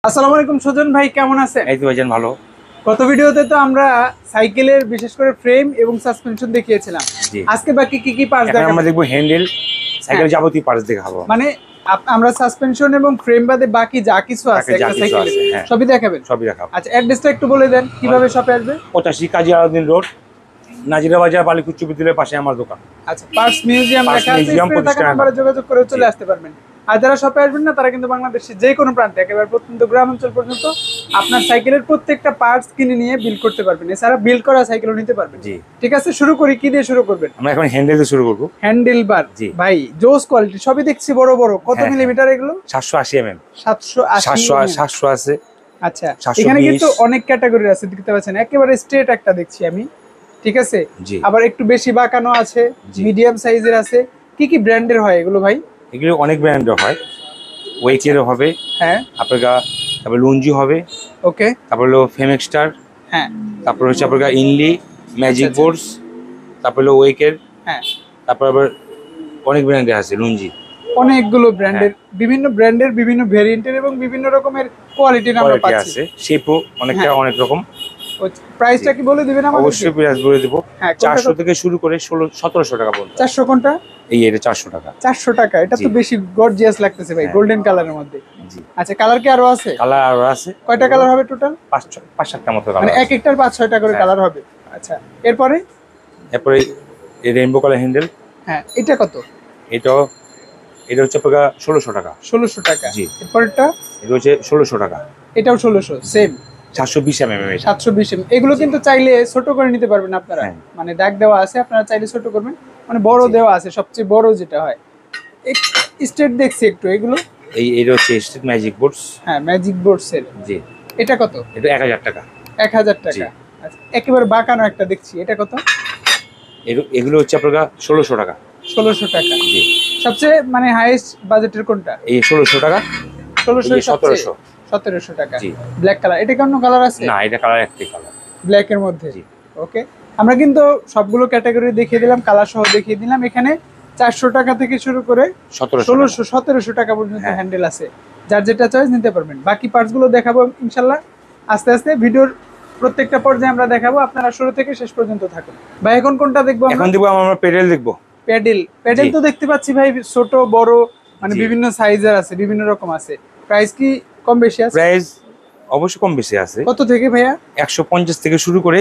আসসালামু আলাইকুম সুজন ভাই, কেমন আছেন? এই তো ভাইজান ভালো। গত ভিডিওতে তো আমরা সাইকেলের বিশেষ করে ফ্রেম এবং সাসপেনশন দেখিয়েছিলাম। জি, আজকে বাকি কি পার্টস এখন দেখাবো? আমরা দেখবো হ্যান্ডেল, সাইকেলের যাবতীয় পার্টস দেখাবো। মানে আমরা সাসপেনশন এবং ফ্রেম বাদে বাকি যা কিছু আছে যা একটা কিছু সাইকেলে আছে, হ্যাঁ, সবই দেখাবেন? সবই দেখাবো। আচ্ছা, অ্যাড্রেসটা একটু বলে দেন কিভাবে শপে আসবে। 85 কাজী আলাউদ্দিন রোড, নাজিরা বাজার, বালিক উচ্চ বিদ্যালয়ের পাশে আমার দোকান। আচ্ছা, পার্টস মিউজিয়াম পার্টস লেখা আছে, মিউজিয়াম স্ক্রিনে থাকা 25 নম্বরে যোগাযোগ করে চলে জি। আসতে পারবেন। আর যারা শপে আসবেন না তারা কিন্তু বাংলাদেশের যে কোনো প্রান্তে একেবারে প্রত্যন্ত গ্রাম অঞ্চল পর্যন্ত আপনার সাইকেলের প্রত্যেকটা পার্টস কিনে নিয়ে বিল্ড করতে পারবেন। এছাড়া বিল্ড করা সাইকেলও নিতে পারবেন। জি, ঠিক আছে, শুরু করি। কি দিয়ে শুরু করবেন? আমরা এখন হ্যান্ডেল দিয়ে শুরু করবো। হ্যান্ডেল বার, জি। ভাই জোস কোয়ালিটি, সবই দেখছি বড় বড়। কত হ্যাঁ, মিলিমিটার এগুলো? 780 mm, 780 700 আছে। আচ্ছা, 720 এখানে কিন্তু অনেক ক্যাটাগরি আছে, দেখতে পাচ্ছেন একেবারে স্ট্রেট একটা দেখছি আমি। ঠিক আছে, জি, আবার একটু বেশি বাঁকানো আছে, জি। মিডিয়াম সাইজের আছে। কি কি ব্র্যান্ডের হয় এগুলো ভাই? এগুলো অনেক ব্র্যান্ডের হয়, ওয়েকেরও হবে, হ্যাঁ, আপনার তারপর লুঞ্জি হবে, ওকে, তারপর হলো ফেমেক্সটার, হ্যাঁ, তারপর হচ্ছে আপনার ইনলি, ম্যাজিক আচ্ছা। বোর্ডস, তারপর হলো ওয়েকের, হ্যাঁ, তারপর আবার অনেক ব্র্যান্ডের আছে লুঞ্জি। অনেকগুলো ব্র্যান্ডের, বিভিন্ন ব্র্যান্ডের বিভিন্ন ভেরিয়েন্টের এবং বিভিন্ন রকমের কোয়ালিটির আমরা কোয়ালিটি পাচ্ছি। আছে, শেপও অনেকটা হ্যাঁ। অনেক রকম। প্রাইসটা কি বলে দিবেন আমাদের? অবশ্যই প্রাইস বলে দেবো। হ্যাঁ, 400 থেকে শুরু করে 1700 টাকা পর্যন্ত। 400 কোনটা? এটা 400 টাকা। 400 টাকা, এটা তো জি। বেশি গর্জিয়াস লাগতেছে ভাই, হ্যাঁ। গোল্ডেন কালারের মধ্যে। জি, আচ্ছা, কালার কি আরো আছে? কালার আরো আছে। কয়টা কালার হবে টোটাল? 5-7টা মতো মানে কালার এক একটার 5-6টা করে হ্যাঁ। কালার হবে। আচ্ছা, এরপরে? এরপরে এই রেইনবো কালার হ্যান্ডেল, হ্যাঁ, এটা কত? এটাও এটা হচ্ছে আপনার 1600 টাকা। 1600 টাকা। জি। এরপরটা? এটা হচ্ছে 1600 টাকা। এটাও 1600, সেম 720 mm এটা। 720 এম। এগুলো কিন্তু চাইলে ছোট করে নিতে পারবেন আপনারা। হ্যাঁ। মানে দাগ দেওয়া আছে, আপনারা চাইলে ছোট করবেন। মানে বড় জি। দেওয়া আছে, সবচেয়ে বড় যেটা হয়। স্টেট দেখছি একটু এগুলো। এটা হচ্ছে স্ট্রিট ম্যাজিক বোর্ডস। হ্যাঁ, ম্যাজিক বোর্ডস এর। জি, এটা কত? এটা 1000 টাকা। 1000 জি। টাকা। আচ্ছা, একেবারে বাঁকানো একটা দেখছি, এটা কত? এগুলো হচ্ছে আপনার 1600 টাকা। 1600 টাকা। জি, সবচেয়ে মানে হাইয়েস্ট বাজেটের কোনটা? এই 1600 টাকা। 1600, এই 1700। 1700 টাকা। জি। ব্ল্যাক কালার, এটা কি অন্য কালার আছে? না, এটা কালার একটাই কালার। ব্ল্যাক এর মধ্যে। জি। ওকে, আমরা কিন্তু সবগুলো ক্যাটাগরি দেখিয়ে দিলাম, কালার সহ দেখিয়ে দিলাম। এখানে 400 টাকা থেকে শুরু করে 1600 1700 টাকা পর্যন্ত হ্যাঁ। হ্যান্ডেল আছে। যার যেটা চয়েস নিতে পারবেন। বাকি পার্টস গুলো দেখাবো ইনশাল্লাহ আস্তে আস্তে। ভিডিওর প্রত্যেকটা পর্যায়ে আমরা দেখাবো, আপনারা শুরু থেকে শেষ পর্যন্ত থাকুন। ভাই, এখন কোনটা দেখবো আমরা? এখন দেখবো আমরা পেডেল দেখবো। প্যাডেল। প্যাডেল জি। তো দেখতে পাচ্ছি ভাই, ছোট বড় মানে জি। বিভিন্ন সাইজের আছে, বিভিন্ন রকম আছে। প্রাইস কি কম বেশি আছে? প্রাইস অবশ্যই কম বেশি আছে। কত থেকে ভাইয়া? 150 থেকে শুরু করে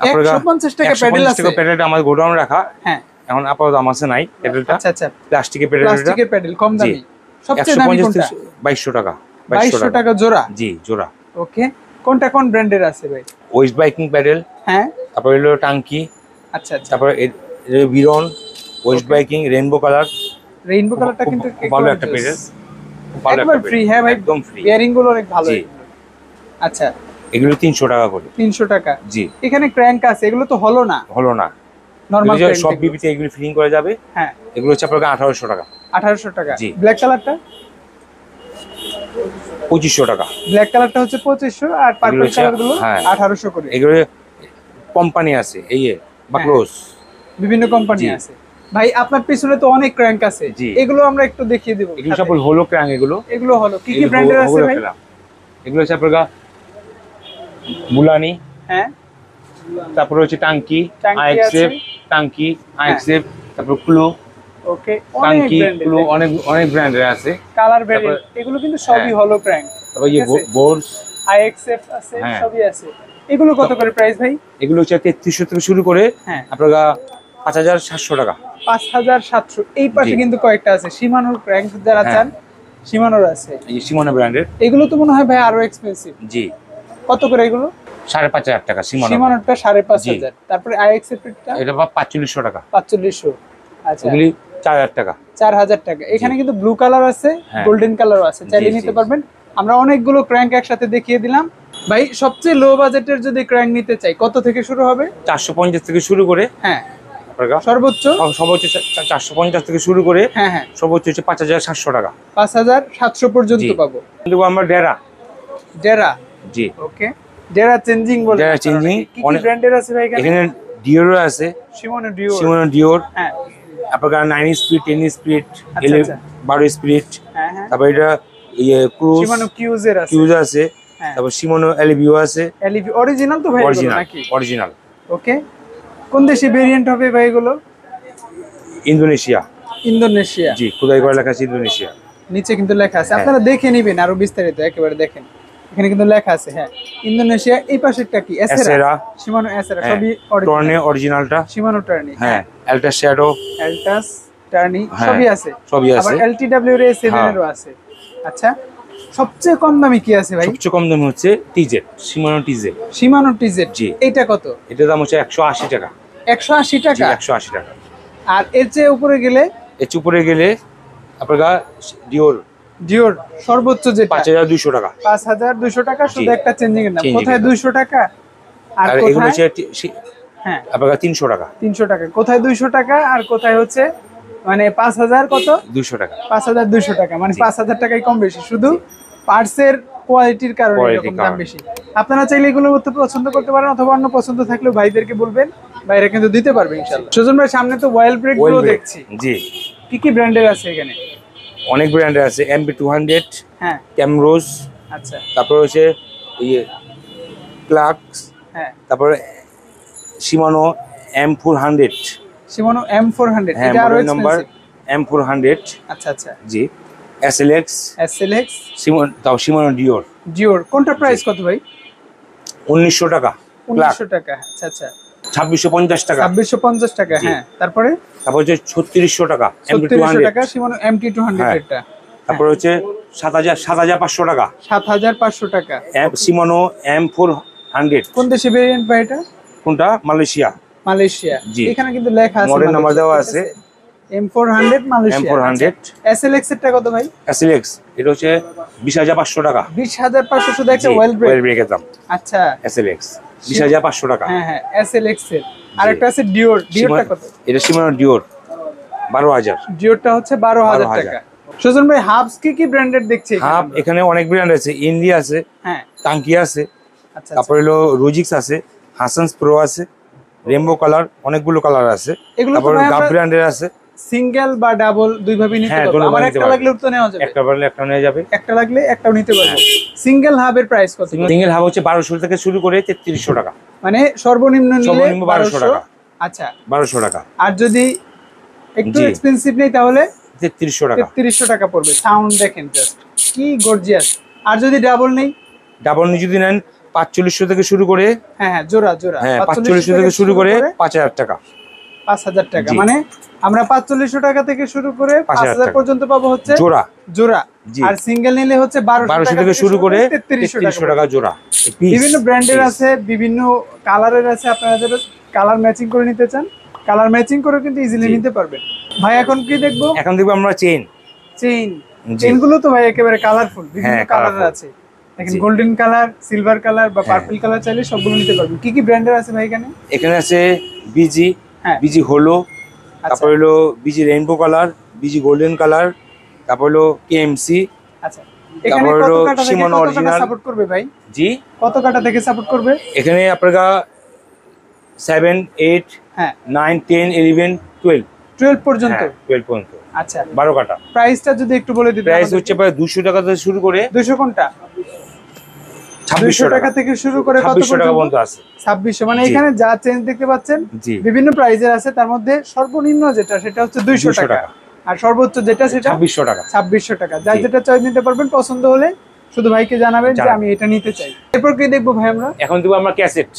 150 টাকা প্যাডেল আছে? প্যাডেলটা আমাদের গোডাউন রাখা, হ্যাঁ। এখন আপাতত আমার কাছে নাই প্যাডেলটা। আচ্ছা আচ্ছা, প্লাস্টিকের প্যাডেলটা। প্লাস্টিকের প্যাডেল কম জি। দামি। সবচেয়ে দামি 150 কোনটা? থেকে 2200 টাকা। 2200 টাকা জোড়া? জি, জোড়া। ওকে, কোনটা কোন ব্র্যান্ডের আছে ভাই? ওয়েস্ট বাইকিং প্যাডেল, হ্যাঁ, তারপর হলো টাঙ্কি, আচ্ছা আচ্ছা। তারপর বিরন, west biking, rainbow colour. Rainbow কালারটা কিন্তু খুব ভালো একটা প্যাডেল, খুব ভালো একবার একটা ফ্রি। প্যাডেল, হ্যাঁ ভাই, একদম ফ্রি। বেয়ারিং গুলো অনেক ভালো। জি। আচ্ছা, এগুলো 300 টাকা করে। 300 টাকা। জি। এখানে ক্র্যাঙ্ক আছে, এগুলো তো হলো না, হলো না, নরমাল এগুলো ক্র্যাঙ্ক। সব বিবিতে এগুলো ফিটিং করা যাবে। হ্যাঁ, এগুলো হচ্ছে আপনার 1800 টাকা। 1800 টাকা। জি। ব্ল্যাক কালারটা? 2500 টাকা। ব্ল্যাক কালারটা হচ্ছে 2500 আর এগুলো পার্পল হচ্ছে- কালার গুলো হ্যাঁ। 1800 করে। এগুলো কোম্পানি আছে, এই বাকলোস, বিভিন্ন কোম্পানি জি। আছে। ভাই, আপনার পিছনে তো অনেক ক্র্যাঙ্ক আছে, জি। এগুলো আমরা একটু দেখিয়ে দেব। এগুলো সব হলো ক্র্যাং। এগুলো এগুলো হলো কি কি ব্র্যান্ডের আছে ভাই? এগুলো হচ্ছে আপনার বুলানি, হ্যাঁ, তারপরে হচ্ছে টাঙ্কি, টাঙ্কি আইএক্সএফ, আছে। টাঙ্কি, আইএক্সএফ, তারপর ক্লু, ওকে, অনেক টাঙ্কি, ব্র্যান্ডের ক্লু, অনেক অনেক ব্র্যান্ডের আছে। কালার ভেরিয়েন্ট, এগুলো কিন্তু সবই হ্যাঁ। হলো ক্র্যাঙ্ক। তারপর ঠিক আছে। বোর্ডস, আইএক্সএফ আছে, হ্যাঁ। সবই আছে। এগুলো কত করে প্রাইস ভাই? এগুলো হচ্ছে 3300 থেকে শুরু করে হ্যাঁ, আপনার 5700 টাকা। 5700। এই পাশে জি। কিন্তু কয়েকটা আছে, সীমানোর ক্র্যাঙ্ক যারা হ্যাঁ। চান, সীমানোর আছে। এই সিমোনা ব্র্যান্ডের। এগুলো তো মনে হয় ভাই আরো এক্সপেন্সিভ। জি, কত করে এগুলো? 5500 টাকা সিমোনা। সীমানোরটা 5500। তারপরে আইএক্সএফ এরটা এটা 4500 টাকা। 4500। আচ্ছা, এগুলি 4000 টাকা। 4000 টাকা। এখানে কিন্তু ব্লু কালার আছে, হ্যাঁ। গোল্ডেন কালারও আছে, চাইলে জি, নিতে জি। পারবেন। আমরা অনেকগুলো ক্র্যাঙ্ক একসাথে দেখিয়ে দিলাম। ভাই, সবচেয়ে লো বাজেটের যদি ক্র্যাঙ্ক নিতে চাই কত থেকে শুরু হবে? 450 থেকে শুরু করে হ্যাঁ, আপনার সর্বোচ্চ? সর্বোচ্চ 450 থেকে শুরু করে হ্যাঁ হ্যাঁ, সর্বোচ্চ হচ্ছে 5700 টাকা। 5700 পর্যন্ত জি। পাবো। কিন্তু আমরা ডেরা। ডেরা। জি, ওকে, ডেরা চেঞ্জিং বলে। ডেরা চেঞ্জিং কি কি অনেক ব্র্যান্ডের আছে ভাই এখানে? এখানে ডিওর আছে, শিমোনো ডিও। সিমোনা ডিওর, হ্যাঁ, আপনার 9 স্পিড, 10 স্পিড, আচ্ছা, আচ্ছা। 12 স্পিড, হ্যাঁ হ্যাঁ, তারপর এটা ইয়ে ক্রুজ, শিমানো কিউজের আছে, কিউজ আছে, হ্যাঁ তারপর শিমানো এলভিও আছে। এলইভি অরিজিনাল তো ভাই এগুলো অরিজিনাল, নাকি? অরিজিনাল। ওকে, কোন দেশি ভেরিয়েন্ট হবে ভাই এগুলো? ইন্দোনেশিয়া। ইন্দোনেশিয়া। জি, খোদাই করে লেখা আছে ইন্দোনেশিয়া। নিচে কিন্তু লেখা আছে, হ্যাঁ। আপনারা দেখে নেবেন আরো বিস্তারিত, একেবারে দেখেন এখানে কিন্তু লেখা আছে। হ্যাঁ, ইন্দোনেশিয়া। এই পাশেরটা কি? এসেরা, এসেরা, শিমানো এসেরা, হ্যাঁ। সবই টর্নে অরিজিনাল। অরিজিনালটা, শিমানো টার্নি, হ্যাঁ। এলটা শ্যাডো, এলটাস টার্নি, হ্যাঁ, সবই আছে। সবই আবার আছে। এলটিডব্লিউ এর 7 হ্যাঁ। এরও আছে। আচ্ছা, সবচেয়ে কম দামি কি আছে ভাই? সবচেয়ে কম দাম হচ্ছে TZ, Shimano TZ. Shimano TZ. জি। এইটা কত? এটার দাম হচ্ছে 180 টাকা। 180 জি, টাকা। 180 টাকা। আর এর চেয়ে উপরে গেলে? এর উপরে গেলে আপনার ডিওর, ডিওর সর্বোচ্চ যেটা 5200 টাকা। 5200 টাকা, শুধু জি। একটা চেঞ্জিং এর নাম। Changing কোথায় এর দাম। 200 টাকা আর আর এগুলো কোথায়? হচ্ছে হ্যাঁ, আপনার 300 টাকা। 300 টাকা। কোথায় 200 টাকা আর কোথায় হচ্ছে মানে 5000 কত? 200 টাকা। 5200 টাকা, মানে জি। 5000 টাকাই কম বেশি, শুধু পার্টসের কোয়ালিটির কারণে কোয়ালিটির এরকম দাম কারণে। বেশি। আপনারা চাইলে এগুলো মধ্যে পছন্দ করতে পারেন, অথবা অন্য পছন্দ থাকলেও ভাইদেরকে বলবেন, ভাইরা কিন্তু দিতে পারবে ইনশাআল্লাহ। সুজন ভাই, সামনে তো ওয়েল ব্রেক গুলো Oil brake, দেখছি, জি। কি কি ব্র্যান্ডের আছে এখানে? অনেক ব্র্যান্ডের আছে, এমবি 200, হ্যাঁ, ক্যামরোজ, আচ্ছা, তারপর হচ্ছে ইয়ে ক্লাক্স, হ্যাঁ। তারপরে শিমানো M400, শিমানো M400, হ্যাঁ, এটা আরো মডেল নাম্বার এক্সপেন্সিভ। M400, আচ্ছা আচ্ছা। জি। এসএলএক্স, এসএলএক্স, শিমানো ডিওর, ডিওর। কোনটা প্রাইস কত ভাই? 1900 টাকা। 1900 টাকা, আচ্ছা আচ্ছা। 2650 টাকা। 2650 টাকা, জি। হ্যাঁ। তারপরে তারপর হচ্ছে 3600 টাকা, 3600 টাকা MT200। শিমানো MT200 হ্যাঁ। এরটা। তারপর হচ্ছে 7500 টাকা, 7500 টাকা। শিমানো M400। কোন দেশে ভেরিয়েন্ট ভাই এটা? কোনটা? মালয়েশিয়া। মালয়েশিয়া। জি। এখানে কিন্তু লেখা আছে মডেল নাম্বার দেওয়া মালয়েশিয়া, আছে। ঠিক M400 মালয়েশিয়া। M400। এসএলএক্স এরটা কত ভাই? এসএলএক্স এটা হচ্ছে 20500 টাকা। 20500, শুধু একটা জি, ওয়েল ব্রেক। ওয়েল ব্রেকের দাম। আচ্ছা, এসএলএক্স 20500 টাকা। হ্যাঁ হ্যাঁ, এসএলএক্স এর। আরেকটা আছে ডিওর। ডিওরটা কত? এটা শিমানো ডিওর 12000। ডিওরটা হচ্ছে 12000 12,000 টাকা। সুজন ভাই, হাবস কি কি ব্র্যান্ডেড দেখছি এখানে হাব আমরা? এখানে অনেক ব্র্যান্ড আছে, ইন্ডি আছে, হ্যাঁ, টাঙ্কি আছে, আচ্ছা তারপর হলো রোজিক্স আছে, হাসানস প্রো আছে, রেমবো কালার, অনেকগুলো কালার আছে। এগুলো তো তারপর ভাই গাব আমরা ব্র্যান্ডের আছে। সিঙ্গেল বা ডাবল দুই ভাবে নিতে হ্যাঁ, পারবো। দুটো আমার নিতে একটা পারবেন। লাগলেও তো নেওয়া যাবে। একটা বারলে একটা নিয়ে যাবে। একটা লাগলে একটাও নিতে পারবো। সিঙ্গেল হাবের প্রাইস কত? সিঙ্গেল হাব হচ্ছে 1200 থেকে শুরু করে 3300 টাকা। মানে সর্বনিম্ন নিলে সর্বনিম্ন 1200 টাকা। আচ্ছা, 1200 টাকা। আর যদি একটু জি। এক্সপেন্সিভ নেই তাহলে 3300 টাকা। 3300 টাকা পড়বে। সাউন্ড দেখেন জাস্ট, কি গর্জিয়াস। আর যদি ডাবল নেই? ডাবল যদি নেন 4500 থেকে শুরু করে, হ্যাঁ হ্যাঁ, জোড়া জোড়া, হ্যাঁ 4500 থেকে শুরু করে 5000 টাকা। 5000 টাকা। জি। মানে আমরা 4500 টাকা থেকে শুরু করে 5000 5000 পর্যন্ত পাবো হচ্ছে জোড়া। জোড়া। জি। আর সিঙ্গেল নিলে হচ্ছে 1200 থেকে শুরু করে 3300 টাকা জোড়া। বিভিন্ন ব্র্যান্ডের আছে, বিভিন্ন কালারের আছে। আপনারা যারা কালার ম্যাচিং করে নিতে চান, কালার ম্যাচিং করে কিন্তু ইজিলি জি। নিতে পারবেন। ভাই, এখন কি দেখবো? এখন দেখবো আমরা চেইন। চেইন। জি। চেইনগুলো তো ভাই একেবারে কালারফুল, বিভিন্ন হ্যাঁ, কালারের colourful। আছে। দেখেন, জি। গোল্ডেন কালার, সিলভার কালার বা হ্যাঁ। পার্পল কালার, চাইলে সবগুলো নিতে পারবেন। কি কি ব্র্যান্ডের আছে ভাই এখানে? এখানে আছে বিজি, হ্যাঁ, বিজি হলো, আচ্ছা তারপর হলো busy rainbow colour, busy golden colour, তারপর হলো কেএমসি। আচ্ছা। এখানে তারপর কত হলো কাটা থেকে শিমানো কত কাটা অরিজিনাল। সাপোর্ট করবে ভাই? জি। কত কাটা থেকে সাপোর্ট করবে? এখানে আপনার 7, 8, হ্যাঁ, 9, 10, 11, 12। 12 পর্যন্ত। হ্যাঁ, 12 পর্যন্ত। আচ্ছা, 12 কাটা। প্রাইসটা যদি একটু বলে দিতেন। প্রাইস হচ্ছে প্রায় 200 টাকা থেকে শুরু করে 200 কোনটা? 2600 200 টাকা থেকে শুরু করে কত 2600 টাকা পর্যন্ত? পর্যন্ত আছে। 2600। মানে জি। এখানে যা চেঞ্জ দেখতে পাচ্ছেন জি। বিভিন্ন প্রাইজের আছে, তার মধ্যে সর্বনিম্ন যেটা সেটা হচ্ছে 200 200 টাকা, টাকা। আর সর্বোচ্চ যেটা সেটা 2600 টাকা। 2600 টাকা। যার জি। যেটা চয়েস নিতে পারবেন। পছন্দ হলে শুধু ভাইকে জানাবেন যে জানাবেন। আমি এটা নিতে চাই। এরপর কি দেখবো ভাই আমরা? এখন দেবো আমরা ক্যাসেট।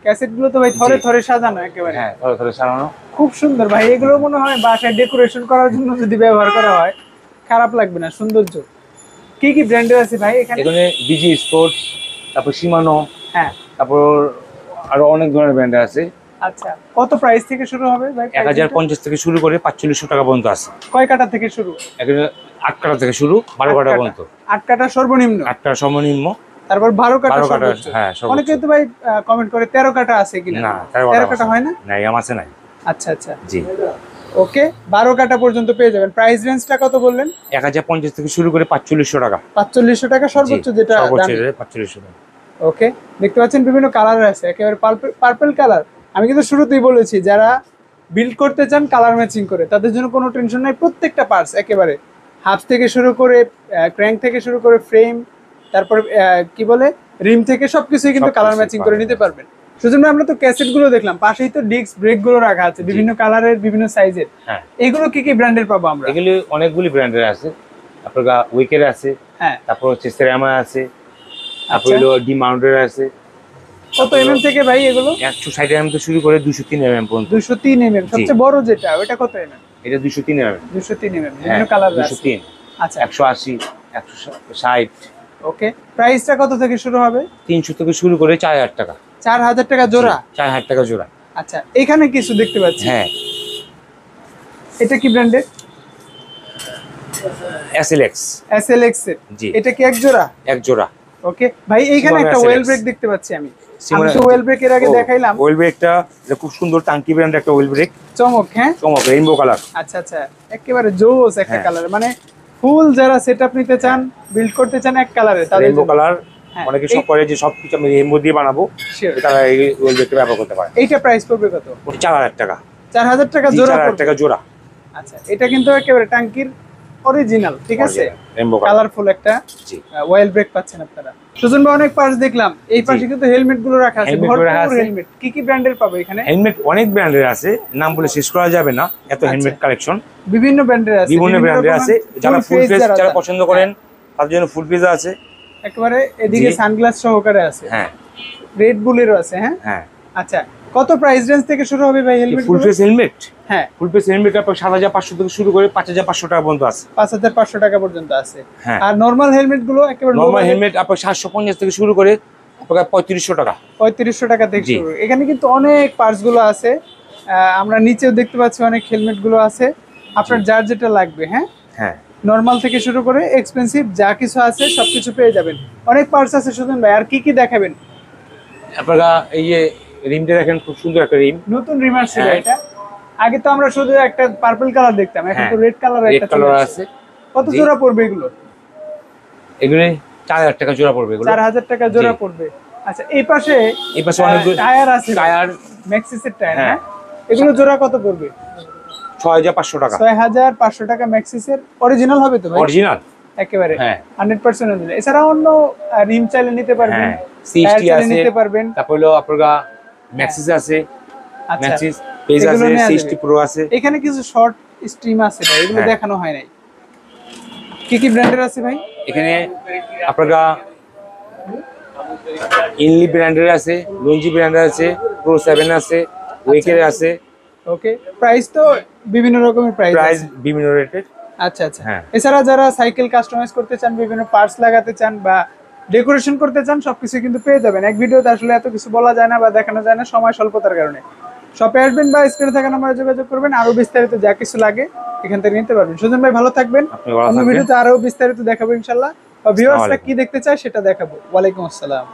ক্যাসেট গুলো তো ভাই থরে জি। থরে সাজানো একেবারে। হ্যাঁ, ধরে ধরে সারানো। খুব সুন্দর ভাই। এগুলো মনে হয় বাসায় ডেকোরেশন করার জন্য যদি ব্যবহার করা হয় খারাপ লাগবে না, সৌন্দর্য। কি কি ব্র্যান্ডের আছে ভাই এখানে? এখানে বিজি স্পোর্টস, তারপর শিমানো, হ্যাঁ, তারপর আরো অনেক ধরনের ব্র্যান্ড আছে। আচ্ছা। কত প্রাইস থেকে শুরু হবে ভাই? 1050 থেকে শুরু করে 4500 টাকা পর্যন্ত আছে। কয় কাটা থেকে শুরু? এখানে 8 কাটা থেকে শুরু, 12 কাটা পর্যন্ত। 8 কাটা সর্বনিম্ন, 8 কাটা সর্বনিম্ন, তারপর 12 কাটা 12 কাটা, সর্বোচ্চ। হ্যাঁ, সর্বোচ্চ। অনেকে তো ভাই কমেন্ট করে 13 কাটা আছে কিনা। না, 13 কাটা হয় না? নাই, আমার আছে নাই। আচ্ছা আচ্ছা, জি। ওকে। 12 কাটা পর্যন্ত পেয়ে যাবেন। প্রাইস রেঞ্জটা কত বললেন? 1050 থেকে শুরু করে 4500 টাকা। 4500 টাকা সর্বোচ্চ, জি, যেটা সর্বোচ্চ দামি। 4500 টাকা। ওকে, দেখতে পাচ্ছেন বিভিন্ন কালার আছে, একেবারে পার্পল কালার। আমি কিন্তু শুরুতেই বলেছি, যারা বিল্ড করতে চান কালার ম্যাচিং করে, তাদের জন্য কোনো টেনশন নাই। প্রত্যেকটা পার্টস একেবারে হাফ থেকে শুরু করে ক্র্যাঙ্ক থেকে শুরু করে ফ্রেম, তারপর কি বলে রিম থেকে সবকিছুই কিন্তু কালার সবকিছুই ম্যাচিং করে পাবেন। নিতে পারবেন। সুজন ভাই আমরা তো ক্যাসেট গুলো দেখলাম, পাশেই তো ডিস্ক ব্রেক গুলো রাখা আছে বিভিন্ন কালারের বিভিন্ন সাইজের। হ্যাঁ, এগুলো কি কি ব্র্যান্ডের পাবো আমরা? এগুলি অনেকগুলি ব্র্যান্ডের আছে। আপনার উইকের আছে, হ্যাঁ, তারপর হচ্ছে সেরামা আছে, তারপর আচ্ছা। হলো ডি মাউন্টের আছে। কত এমএম থেকে ভাই এগুলো? 160 mm থেকে শুরু করে 203 mm পর্যন্ত। 203 এমএম সবচেয়ে বড় যেটা, ওটা কত এমএম? এটা 203 mm। 203 এমএম হ্যাঁ, বিভিন্ন কালার আছে। 203, আচ্ছা 180, 160, ওকে। প্রাইসটা কত থেকে শুরু হবে? 300 থেকে শুরু করে 4000 টাকা। 4000 টাকা জোড়া? 4000 টাকা জোড়া। আচ্ছা, এখানে কিছু দেখতে পাচ্ছি। হ্যাঁ, এটা কি ব্র্যান্ডের? এসএলএক্স। এসএলএক্স এর। জি, এটা কি এক জোড়া? এক জোড়া। ওকে ভাই, এইখানে Simone একটা SLX ওয়েল ব্রেক দেখতে পাচ্ছি আমি Simone- তো ওয়েল ব্রেক এর আগে দেখাইলাম। ওয়েল ব্রেকটা এটা খুব সুন্দর, টাঙ্কি ব্র্যান্ড একটা ওয়েল ব্রেক, চমক, হ্যাঁ চমক, রেইনবো কালার। আচ্ছা আচ্ছা, একেবারে জোস একটা হ্যাঁ। কালার, মানে ফুল যারা সেটআপ নিতে চান, বিল্ড করতে চান এক কালারে তাদের রেইনবো জন্য। কালার। হ্যাঁ, অনেকে সব করে যে সবকিছু আমি রেইনবো দিয়ে বানাবো, Sure. তারা এই ওয়েল ব্রেকটা ব্যবহার করতে পারে। এইটা প্রাইস পড়বে কত? 4000 টাকা। 4000 টাকা জি, জোড়া 4000 পড়বে। টাকা জোড়া। আচ্ছা, এটা কিন্তু একেবারে টাঙ্কির অরিজিনাল, ঠিক আছে, রেইনবো কালার। কালারফুল একটা জি, ওয়েল ব্রেক পাচ্ছেন আপনারা। সুজন ভাই অনেক পার্টস দেখলাম, এই পাশে কিন্তু হেলমেট গুলো রাখা আছে, Helmet গুলো রাখা ভরপুর আছে। হেলমেট। কি কি ব্র্যান্ডের পাবো এখানে? হেলমেট অনেক ব্র্যান্ডের আছে, নাম বলে শেষ করা যাবে না, এত হেলমেট কালেকশন বিভিন্ন ব্র্যান্ডের আছে, বিভিন্ন ব্র্যান্ডের আছে। যারা ফুল ফেস যারা পছন্দ করেন তাদের জন্য ফুল ফেস আছে। একেবারে এদিকে জি। সানগ্লাস সহকারে আছে, হ্যাঁ রেড বুলেরও আছে। হ্যাঁ হ্যাঁ, আচ্ছা, কত প্রাইস রেঞ্জ থেকে শুরু হবে ভাই হেলমেট? ফুল ফেস হেলমেট, হ্যাঁ, ফুল ফেস হেলমেট আপনার 7500 থেকে শুরু করে 5500 টাকা পর্যন্ত আছে। 5500 টাকা পর্যন্ত আছে। হ্যাঁ, আর নরমাল হেলমেট গুলো একেবারে নরমাল হেলমেট আপনার 750 থেকে শুরু করে আপনার 3500 টাকা। 3500 টাকা থেকে জি। শুরু। এখানে কিন্তু অনেক পার্টস গুলো আছে, আমরা নিচেও দেখতে পাচ্ছি অনেক হেলমেট গুলো আছে, আপনার যার যেটা লাগবে। হ্যাঁ, হ্যাঁ, নরমাল থেকে শুরু করে এক্সপেন্সিভ যা কিছু আছে সবকিছু পেয়ে যাবেন। অনেক পার্টস আছে সুজন ভাই, আর কি কি দেখাবেন? আপনারা এই যে রিমটা দেখেন, খুব সুন্দর একটা রিম, নতুন রিমার ছিল হ্যাঁ। এটা, আগে তো আমরা শুধু একটা পার্পল কালার দেখতাম, এখন তো হ্যাঁ। রেড কালার রেড একটা চলে কালার আসছে। আছে। কত জি। জোড়া পড়বে এগুলো? এগুলো 4000 টাকা জোড়া পড়বে এগুলো। 4000 টাকা জোড়া জি। পড়বে। আচ্ছা, এই পাশে এই পাশে অনেকগুলো টায়ার আছে, টায়ার, ম্যাক্সিসের টায়ার। হ্যাঁ। হ্যাঁ, এগুলো জোড়া কত পড়বে? 6500 টাকা 6500 টাকা ম্যাক্সিসের। অরিজিনাল হবে তো ভাই? অরিজিনাল। একেবারে হ্যাঁ 100% অরিজিনাল। এছাড়া অন্য রিম চাইলে নিতে পারবেন, হ্যাঁ, টায়ার 60 চাইলে আছে, নিতে পারবেন। তারপর হলো আপনার ম্যাক্সিস আছে, আচ্ছা, ম্যাক্সিস পেজ এগুলো আছে, নেওয়া 60 যাবে। প্রো আছে। এখানে কিছু শর্ট স্ট্রিম আছে ভাই, এগুলো হ্যাঁ। দেখানো হয় নাই। কি কি ব্র্যান্ডের আছে ভাই? এখানে আপনার ইনলি ব্র্যান্ডের আছে, লঞ্জি ব্র্যান্ডের আছে, প্রো 7 আছে, ওয়েকের আছে। ওকে, প্রাইস তো বিভিন্ন রকমের প্রাইস প্রাইস আছে। বিভিন্ন রেটের। আচ্ছা আচ্ছা, হ্যাঁ। এছাড়া যারা সাইকেল কাস্টমাইজ করতে চান, বিভিন্ন পার্টস লাগাতে চান বা ডেকোরেশন করতে চান, সবকিছু কিন্তু পেয়ে যাবেন। এক ভিডিওতে আসলে এত কিছু বলা যায় না বা দেখানো যায় না, সময় স্বল্পতার কারণে। শপে আসবেন বা স্ক্রিনে থাকা নাম্বারে যোগাযোগ করবেন, আরো বিস্তারিত যা কিছু লাগে এখান থেকে নিতে পারবেন। সুজন ভাই ভালো থাকবেন, আপনি ভালো অন্য থাকবেন। ভিডিওতে আরো বিস্তারিত দেখাবো ইনশাল্লাহ, বা ভিউয়ার্সরা আসসালামু আলাইকুম। কি দেখতে চায় সেটা দেখাবো। ওয়ালাইকুম আসসালাম।